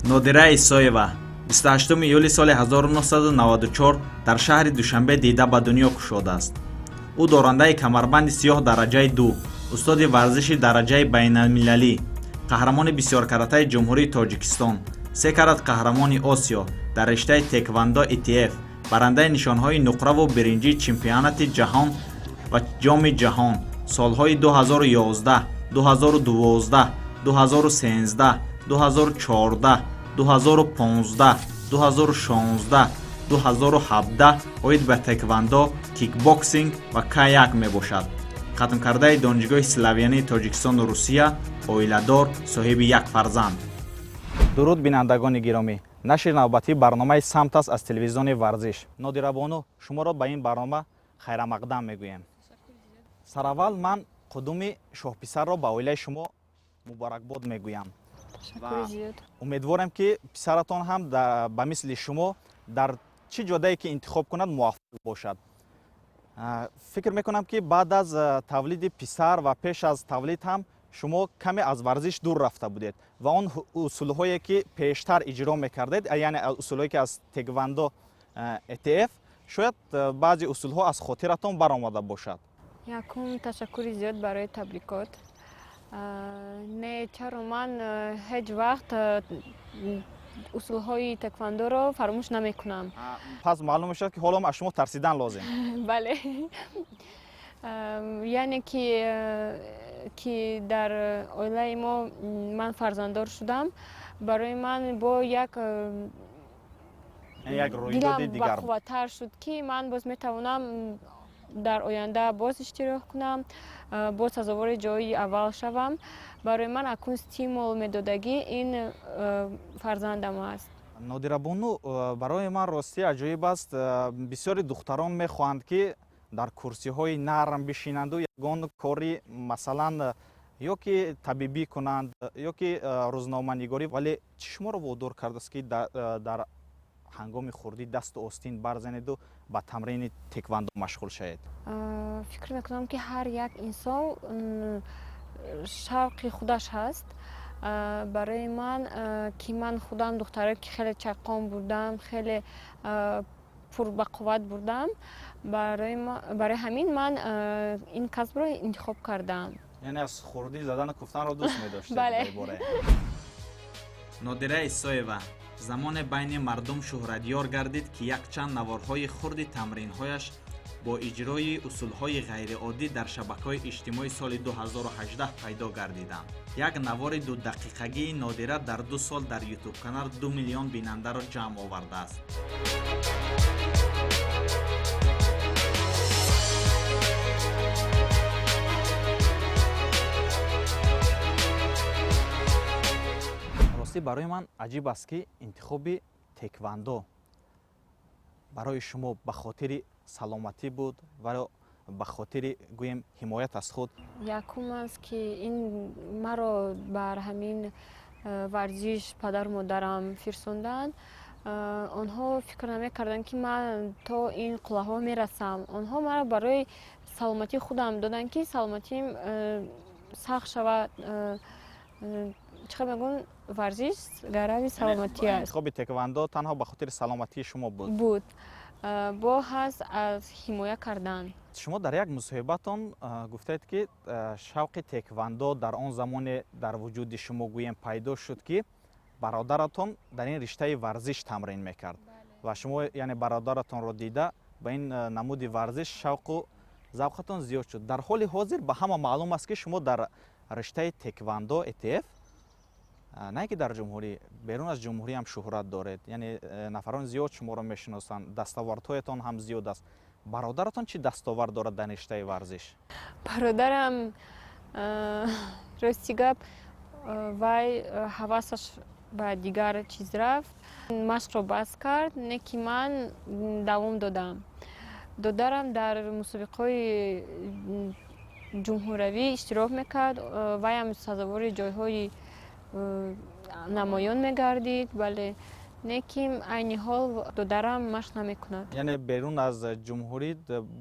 нодира исоева 28 июли соли 1994 дар шаҳри душанбе дида ба дунё кушодааст. ӯ дорандаи камарбанди сиёҳ дараҷаи 2, устоди варзиши дараҷаи байналмилалӣ, қаҳрамони бисёркаратаи ҷумҳурии Тоҷикистон, 3 карат қаҳрамони Осиё дар риштаи теквондо ITF, барандаи нишонҳои нуқраву биринҷии чемпионати ҷаҳон ва ҷоми ҷаҳон солҳои 2011, 2012, 2013, 2014, 2015, 2016, 2017 оид ба теквондо, кикбоксинг ва каяк мебошад. хатмкардаи донишгоҳи славянии Тоҷикистону Русия, оиладор, соҳиби як фарзанд. дуруд бинандагони гиромӣ, нашри навбатии барномаи самт аст аз телевизиони варзиш. Нодира Бону, шуморо ба ин барнома хайрамақдам мегӯем. Сараввал ман қудуми шоҳписарро ба оилаи шумо муборакбод мегӯям. умедворам ки писаратон ҳам ба мисли шумо дар чӣ ҷодае ки интихоб кунад муваффақ бошад. фикр мекунам ки баъд аз тавлиди писар ва пеш аз тавлид ҳам шумо каме аз варзиш дур рафта будед ва он усулҳое ки пештар иҷро мекардед, яъне усулҳое ки аз теквондо ETF, шояд баъзи усулҳо аз хотиратон баромада бошад. Якум ташаккури зиёд барои табрикот. Не чаро ман ҳеҷ вақт усулҳои теквондоро фаромӯш намекунам. Пас маълум мешавад ки ҳоло аз шумо тарсидан лозим. Бале. Яъне ки дар оилаи мо ман фарзанддор шудам, барои ман бо як дилам бақувваттар шуд ки ман боз метавонам дар оянда боз иштирок кунам, боз сазовори ҷои аввал шавам. барои ман акун стимул медодагӣ ин фарзандам аст. Нодира Бону, барои ман рости аҷоиб аст. Бисёри духтарон мехоҳанд ки дар курсиҳои нарм бишинанду ягон кори масалан ё ки табибӣ кунанд, ё ки рӯзноманигорӣ, вале чӣ шуморо водор кардааст ки дар ҳангоми хурдӣ дасту остин барзанеду ба тамрини теквондо машғул шавед? Фикр мекунам ки ҳар як инсон шавқи худаш ҳаст. барои ман ки ман худам духтаре ки хеле чақон будам, хеле пурбақувват будам, барои ҳамин ман ин касбро интихоб кардам. яъне аз хурдӣ задану куфтанро дӯст медоштед? Бале. Нодира Исоева замоне байни мардум шӯҳратёр гардид ки якчанд наворҳои хурди тамринҳояш бо иҷрои усулҳои ғайриоддӣ дар шабакаҳои иҷтимоӣ соли 2018 пайдо гардиданд. Як навори 2 дақиқагии Нодира дар 2 сол дар YouTube канал 2 миллион бинандаро ҷамъ овардааст. рости барои ман аҷиб аст ки интихоби теквондо барои шумо ба хотири саломатӣ буд ва ба хотири гӯем ҳимоят аз худ? Якум аст ки ин маро бар ҳамин варзиш падару модарам фирсонданд. онҳо фикр намекарданд ки ман то ин қуллаҳо мерасам. онҳо маро барои саломатии худам доданд ки саломатим сахт шавад. чиқа мегӯн варзиш гарави саломатӣ аст. интихоби теквондо танҳо ба хотири саломатии шумо буд. бо ҳаст аз ҳимоя кардан. шумо дар як мусоҳибатон гуфтед ки шавқи теквондо дар он замоне дар вуҷуди шумо гӯем пайдо шуд ки бародаратон дар ин риштаи варзиш тамрин мекард ва шумо яъне бародаратонро дида ба ин намуди варзиш шавқу завқатон зиёд шуд. дар ҳоли ҳозир ба ҳама маълум аст ки шумо дар риштаи теквондо ETF не ки дар ҷумҳурӣ, берун аз ҷумҳурӣ ҳам шӯҳрат доред. яъне нафарони зиёд шуморо мешиносанд, дастовардҳоятон ҳам зиёд аст. бародаратон чӣ дастовард дорад дар риштаи варзиш? бародарам рости гап вай ҳавасаш ба дигар чиз рафт, машқро бас кард, не ки ман давом додам. додарам дар мусобиқаҳои ҷумҳуравӣ иштирок мекард, вай ҳам сазовори ҷойҳои намоён мегардид. Бале, лекин айни ҳол додарам машқ намекунад. яъне берун аз ҷумҳурӣ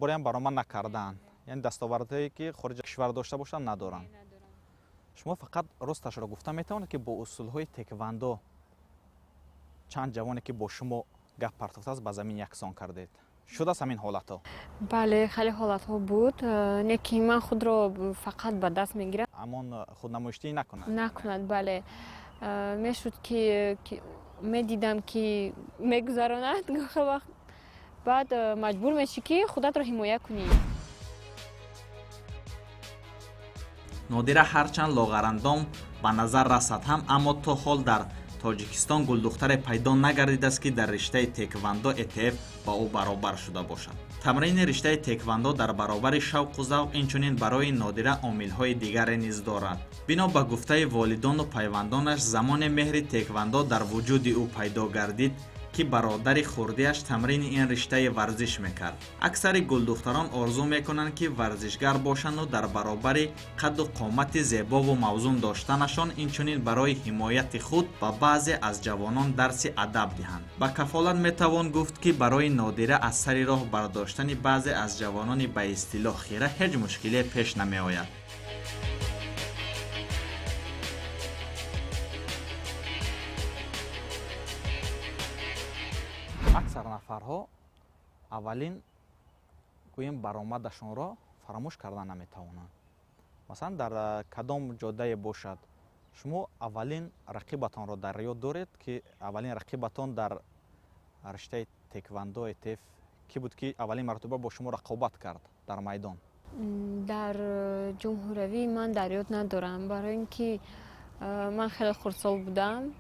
бореам баромад накардаанд, яъне дастовардҳое ки хориҷи кишвар дошта бошанд надоранд. шумо фақат росташро гуфта метавонед ки бо усулҳои теквандо чанд ҷавоне ки бо шумо гап партофтааст ба замин яксон кардед? Шудааст ҳамин ҳолатҳо? бале, хеле ҳолатҳо буд, лекин ман худро фақат ба даст мегирам. ҳамон худнамоиштӣ Накунад, бале. Мешуд ки медидам ки мегузаронад гоҳе вақт, баъд маҷбур мешӣ ки худатро ҳимоя кунӣ. нодира ҳарчанд лоғарандом ба назар расад ҳам, аммо то ҳол дар тоҷикистон гулдухтаре пайдо нагардидааст ки дар риштаи теквандо ETF ба ӯ баробар шуда бошад. тамрини риштаи теквандо дар баробари шавқу завқ инчунин барои нодира омилҳои дигаре низ дорад. бино ба гуфтаи волидону пайвандонаш, замоне меҳри теквандо дар вуҷуди ӯ пайдо гардид ки бародари хурдиаш тамрини ин риштаи варзиш мекард. аксари гулдухтарон орзу мекунанд ки варзишгар бошанду дар баробари қадду қомати зебову мавзун доштанашон инчунин барои ҳимояти худ ба баъзе аз ҷавонон дарси адаб диҳанд. ба кафолат метавон гуфт ки барои нодира аз сари роҳ бардоштани баъзе аз ҷавонони ба истилоҳ хира ҳеҷ мушкиле пеш намеояд. аксар нафарҳо аввалин гӯем баромадашонро фаромӯш карда наметавонанд. масалан, дар кадом ҷоддае бошад, шумо аввалин рақибатонро дар ёд доред ки аввалин рақибатон дар риштаи теквандо ETF ки буд ки аввалин мартаба бо шумо рақобат кард дар майдон? дар ҷумҳуравӣ ман дар ёд надорам, барои ин ки ман хеле хурдсол будам,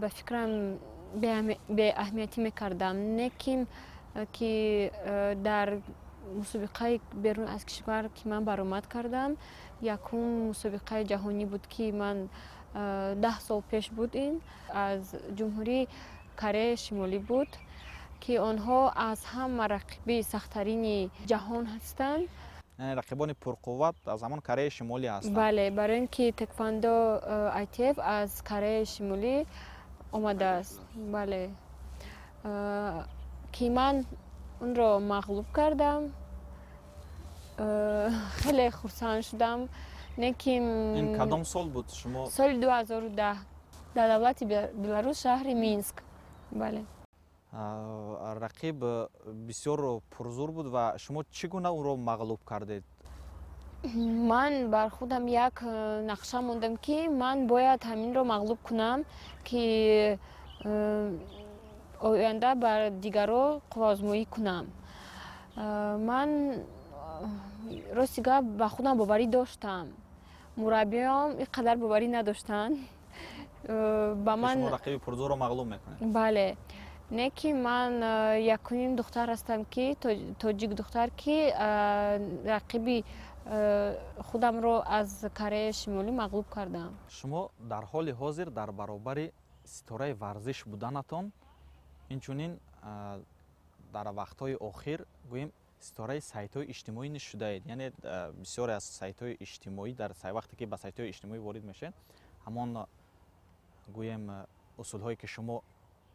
ба фикрам беаҳамиятӣ мекардам. Лекин ки дар мусобиқаи берун аз кишвар ки ман баромад кардам, якум мусобиқаи ҷаҳонӣ буд ки ман 10 сол пеш буд, ин аз ҷумҳурии Кореяи Шимолӣ буд ки онҳо аз ҳама рақиби сахттарини ҷаҳон ҳастанд. яъне рақибони пурқувват аз ҳамон Кореяи Шимолӣ ҳастанд? бале, барои ин ки теквандо ITF аз Кореяи Шимолӣ омадааст. бале, ки ман онро мағлуб кардам, хеле хурсанд шудам. Лекин ин кадом сол буд? Шумо соли 2010 дар давлати Беларус, шаҳри Минск. бале, рақиб бисёр пурзур буд ва шумо чӣ гуна ӯро мағлуб кардед? ман бар худам як нақша мондам ки ман бояд ҳаминро мағлуб кунам, ки оянда бар дигаро қувваозмоӣ кунам. ман рости гап ба худам боварӣ доштам. мураббиём ин қадар боварӣ надоштанд ба ман. Шумо рақиби пурзурро мағлуб мекунед? бале, лекин ман якуним духтар ҳастам ки тоҷик духтар ки рақиби худамро аз Кореяи Шимолӣ мағлуб кардам. шумо дар ҳоли ҳозир дар баробари ситораи варзиш буданатон, инчунин дар вақтҳои охир гӯем ситораи сайтҳои иҷтимоӣ низ шудаед. Яъне бисёре аз сайтҳои иҷтимоӣ дар вақте ки ба сайтҳои иҷтимоӣ ворид мешавед, ҳамон гӯем усулҳое ки шумо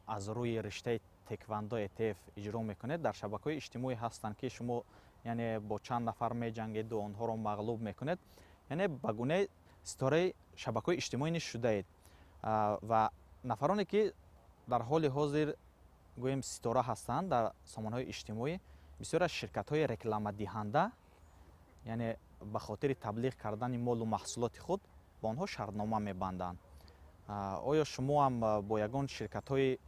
аз рӯи риштаи теквандо ETF иҷро мекунед дар шабакаҳои иҷтимоӣ ҳастанд ки шумо яъне бо чанд нафар меҷангеду онҳоро мағлуб мекунед. яъне ба гунаи ситораи шабакаҳои иҷтимоӣ низ шудаед ва нафароне ки дар ҳоли ҳозир гӯем ситора ҳастанд дар сомонаҳои иҷтимоӣ, бисёр аз ширкатҳои рекламадиҳанда, яъне ба хотири таблиғ кардани молу маҳсулоти худ ба онҳо шартнома мебанданд. оё шумо ҳам бо ягон ширкатҳои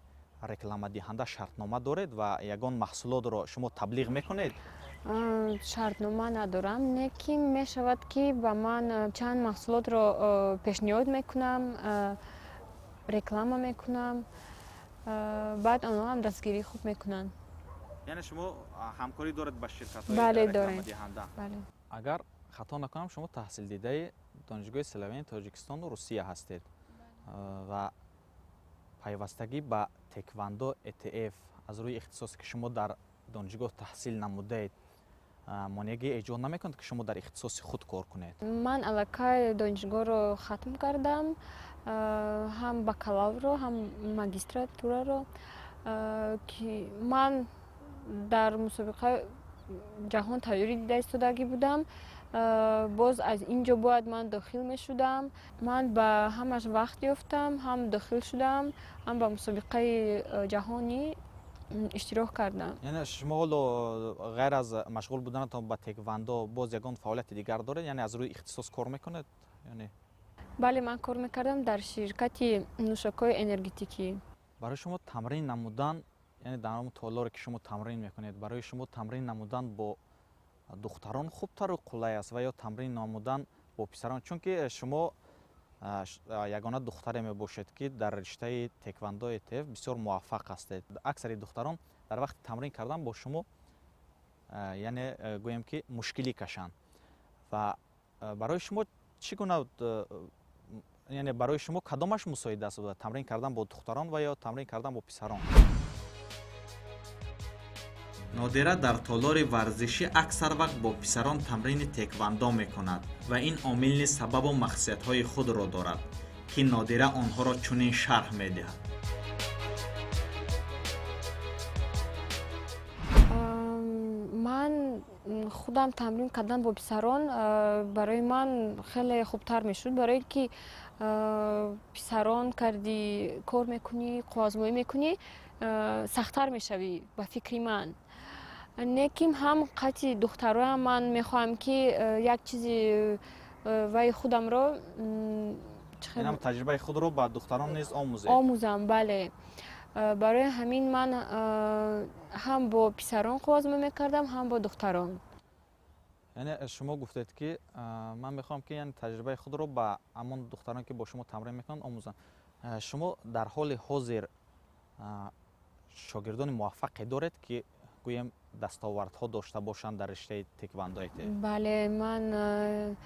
рекламадиҳанда шартнома доред ва ягон маҳсулотро шумо таблиғ мекунед? шартнома надорам, лекин мешавад ки ба ман чанд маҳсулотро пешниҳод мекунам, реклама мекунам, баъд онҳо ҳам дастгирии хуб мекунанд. яъне шумо ҳамкорӣ доред ба ширкатҳои рекламадиҳанда? бале. агар хато накунам, шумо таҳсилдидаи донишгоҳи Славянии Тоҷикистону Русия ҳастед ва пайвастагӣ ба теквандо ETF аз рӯи ихтисосе ки шумо дар донишгоҳ таҳсил намудаед, монеагӣ эҷод намекунад ки шумо дар ихтисоси худ кор кунед? ман аллакай донишгоҳро хатм кардам, ҳам бакалаврро, ҳам магистратураро, ки ман дар мусобиқаи ҷаҳон тайёрии дида истодагӣ будам. Боз аз ин ҷо бояд ман дохил мешудам. Ман ба ҳамаш вақт ёфтам, ҳам дохил шудам, ҳам ба мусобиқаи ҷаҳонӣ иштирок кардам. Яъне шумо ҳоло ғайр аз машғул буданатон ба теквандо боз ягон фаъолияти дигар доред? Яъне аз рӯи ихтисос кор мекунед? Яъне бале, ман кор мекардам дар ширкати нӯшокҳои энергетикӣ. барои шумо тамрин намудан, яъне дар мутоллоре ки шумо тамрин мекунед, барои шумо тамрин намудан бо духтарон хубтару қулай аст ва ё тамрин намудан бо писарон? Чунки шумо ягона духтаре мебошед ки дар риштаи теквандо ETF бисёр муваффақ ҳастед. Аксари духтарон дар вақти тамрин кардан бо шумо яъне гӯем ки мушкилӣ кашанд. Ва барои шумо чӣ гуна, яъне барои шумо кадомаш мусоида аст? Тамрин кардан бо духтарон ва ё тамрин кардан бо писарон? нодира дар толори варзишӣ аксар вақт бо писарон тамрини теквандо мекунад ва ин омил низ сабабу махсусиятҳои худро дорад, ки нодира онҳоро чунин шарҳ медиҳад. ман худам тамрин кардан бо писарон барои ман хеле хубтар мешуд, барое ки писарон кардӣ, кор мекунӣ, қуввозмоӣ мекунӣ, сахттар мешавӣ ба фикри ман. Неким ҳам қатъи духтароям ман мехоҳам ки як чизи ваи худамро ҳам таҷрибаи худро ба духтарон низ омӯзам. Бале, барои ҳамин ман ҳам бо писарон қуввозмоӣ мекардам, ҳам бо духтарон. Яъне шумо гуфтед ки ман мехоҳам ки яъне таҷрибаи худро ба ҳамон духтарон ки бо шумо тамрин мекунанд омӯзам. Шумо дар ҳоли ҳозир шогирдони муваффақе доред ки гӯем дастовардҳо дошта бошанд дар риштаи теквандо ETF? Бале, ман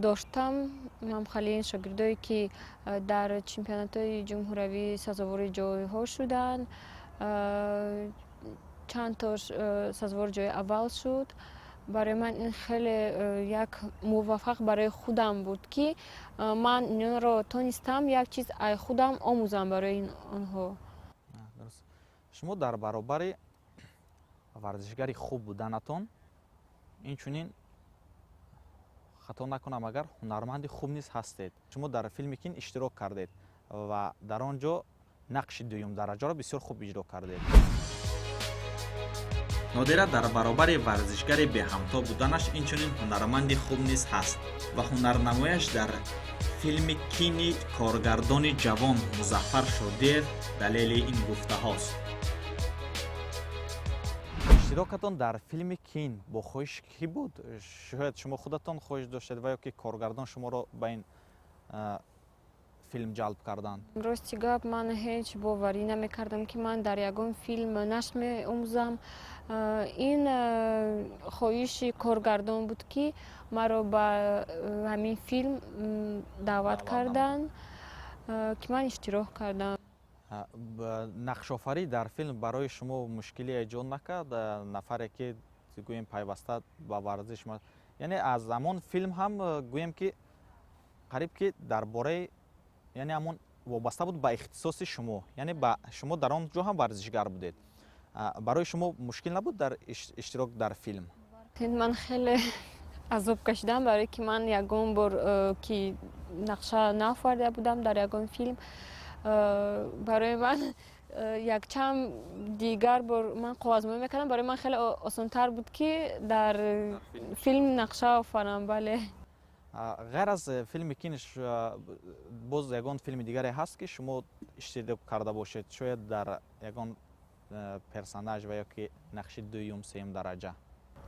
доштам мамхалиин шогирдое ки дар чемпионатҳои ҷумҳуравӣ сазовори ҷойҳо шуданд, чандтош сазовори ҷои аввал шуд. Барои ман ин хеле як муваффақ барои худам буд ки ман инонро тонистам як чиз аз худам омӯзам барои онҳо. Шумо дар баробари варзишгари хуб буданатон, инчунин хато накунам агар ҳунарманди хуб низ ҳастед. Шумо дар филми Кин иштирок кардед ва дар он ҷо нақши дуюм дараҷаро бисёр хуб иҷро кардед. нодира дар баробари варзишгари беҳамто буданаш инчунин ҳунарманди хуб низ ҳаст ва ҳунарнамояш дар филми Кини коргардони ҷавон Музаффар Шодиев далели ин гуфтаҳост. иштирокатон дар филми Кин бо хоҳиш кӣ буд? Шояд шумо худатон хоҳиш доштед ва ё ки коргардон шуморо ба ин филм ҷалб карданд? Рости гап, ман ҳеҷ боварӣ намекардам ки ман дар ягон филм нашқ меомӯзам. Ин хоҳиши коргардон буд ки маро ба ҳамин филм даъват карданд, ки ман иштирок кардам. нақшофарӣ дар филм барои шумо мушкилӣ эҷод накард? Нафаре ки гӯем пайваста ба варзиш, яъне аз ҳамон филм ҳам гӯем ки қариб ки дар бораи, яъне ҳамон вобаста буд ба ихтисоси шумо, яъне ба шумо дар он ҷо ҳам варзишгар будед. Барои шумо мушкил набуд дар иштирок дар филм? Ман хеле азоб кашидам, барое ки ман ягон бор ки нақша наофарида будам дар ягон филм. Барои ман якчанд дигар бор ман қуввозмоӣ мекардам, барои ман хеле осонтар буд ки дар филм нақша офарам. Бале. ғайр аз филми Кин боз ягон филми дигаре ҳаст ки шумо иштирок карда бошед, шояд дар ягон персонаж ва ё ки нақши дуюм, сеюм дараҷа?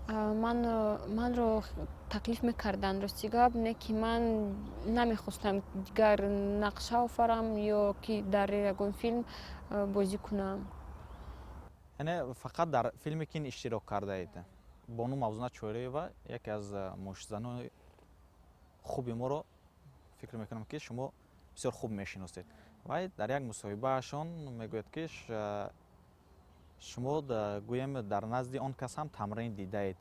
манро таклиф мекарданд, рости гап, не ки ман намехостам дигар нақша офарам ё ки дар ягон филм бозӣ кунам. Яъне фақат дар филми Кин иштирок кардаед. Бону Мавзуна Чойраева яке аз мошзанони хуби моро фикр мекунам ки шумо бисёр хуб мешиносед. Вай дар як мусоҳибаашон мегӯяд ки шумо гӯем дар назди он кас ҳам тамрин дидаед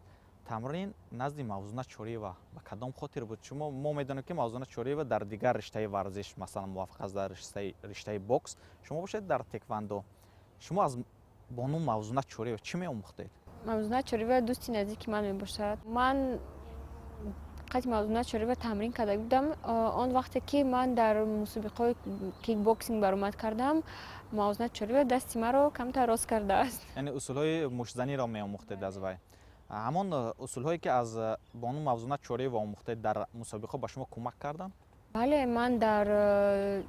тамрин назди Мавзуна Чориева ба кадом хотир буд? Шумо мо медонем ки Мавзуна Чориева дар дигар риштаи варзиш масалан муваффақ аст дар риштаи бокс, шумо бошед дар теквандо. Шумо аз бону Мавзуна Чориева чӣ меомӯхтед? Мавзуна Чориева дӯсти наздики ман мебошад. Ман қати Мавзуна Чориева тамрин карда будам. Он вақте ки ман дар мусобиқаҳои кикбоксинг баромад кардам, Мавзуна Чориева дасти маро камтар рост кардааст. Яъне усулҳои муштзаниро меомӯхтед аз вай. Ҳамон усулҳое ки аз бону Мавзуна Чориева омӯхтед дар мусобиқаҳо ба шумо кӯмак карданд? бале, ман дар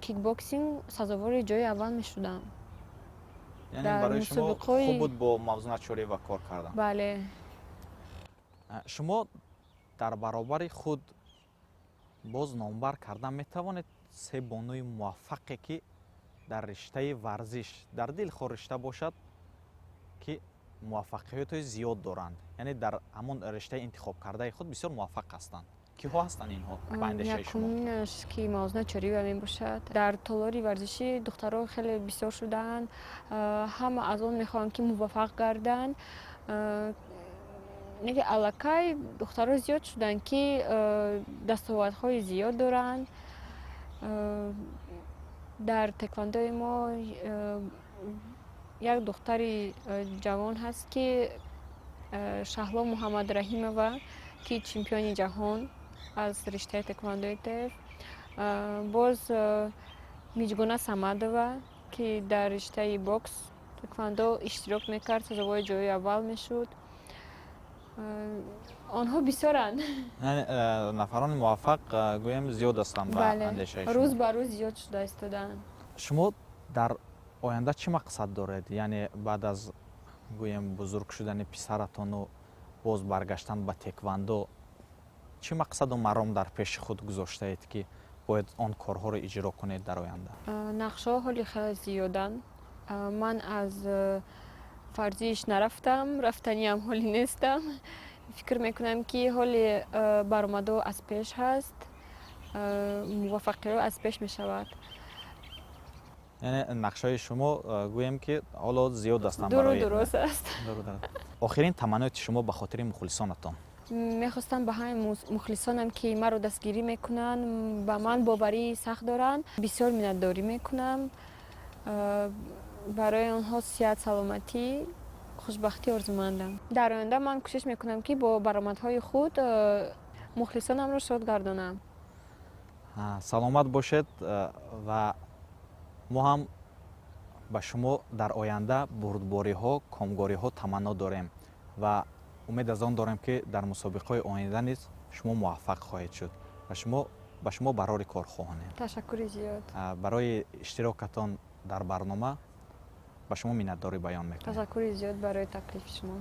кикбоксинг сазовори ҷои аввал мешудам. Яъне Дар барои шумо мусобиқаҳои- хуб буд бо Мавзуна Чориева кор кардан. бале. шумо дар баробари худ боз номбар кардан метавонед се бонуи муваффақе ки дар риштаи варзиш дар дилхор ришта бошад ки муваффақиятҳои зиёд доранд, яъне дар ҳамон риштаи интихоб кардаи худ бисёр муваффақ ҳастанд. Киҳо ҳастанд инҳо ба андешаи шумо? Якуминаш ки Мавзуна Чориева мебошад. Дар толори варзиши духтаро хеле бисёр шудаанд. Ҳама аз он мехоҳанд ки муваффақ гарданд. Неки аллакай духтаро зиёд шуданд ки дастовардҳои зиёд доранд. Дар теквандои мо як духтари ҷавон ҳаст ки Шаҳло Муҳаммадраҳимова, ки чемпиони ҷаҳон аз риштаи теквандои теф. Боз Миҷгуна Самадова, ки дар риштаи бокс теквандо иштирок мекард, сазовори ҷои аввал мешуд. онҳо бисёранд. Нафарони муваффақ гӯем зиёд ҳастанд ба андешаи шумо. рӯз ба рӯз зиёд шуда истоданд. шумо дар оянда чӣ мақсад доред? Яъне баъд аз гӯем бузург шудани писаратону боз баргаштан ба теквандо чӣ мақсаду маром дар пеши худ гузоштаед ки бояд он корҳоро иҷро кунед дар оянда? нақшаҳо ҳоли хеле зиёданд. Ман аз фарзиш нарафтам, рафтаниам ҳоли нестам. Фикр мекунам ки ҳоли баромадо аз пеш ҳаст, муваффақиё аз пеш мешавад. Яъне нақшаҳои шумо гӯем ки ҳоло зиёд ҳастанд Дуру барои дуруст аст. охирин таманноти шумо ба хотири мухлисонатон? мехостам ба ҳамаи мухлисонам ки маро дастгирӣ мекунанд, ба ман боварии сахт доранд, бисёр миннатдорӣ мекунам. барои онҳо сиҳат, саломатӣ, хушбахтӣ орзумандам. Дар оянда ман кӯшиш мекунам ки бо баромадҳои худ мухлисонамро шод гардонам. Саломат бошед ва мо ҳам ба шумо дар оянда бурдбориҳо, комгориҳо таманно дорем ва умед аз он дорем ки дар мусобиқаҳои оянда низ шумо муваффақ хоҳед шуд ва ба шумо барори корхоҳонем. Ташаккури зиёд. барои иштирокатон дар барнома ба шумо миннатдорӣ баён мекунем. Ташаккури зиёд барои таклифи шумо.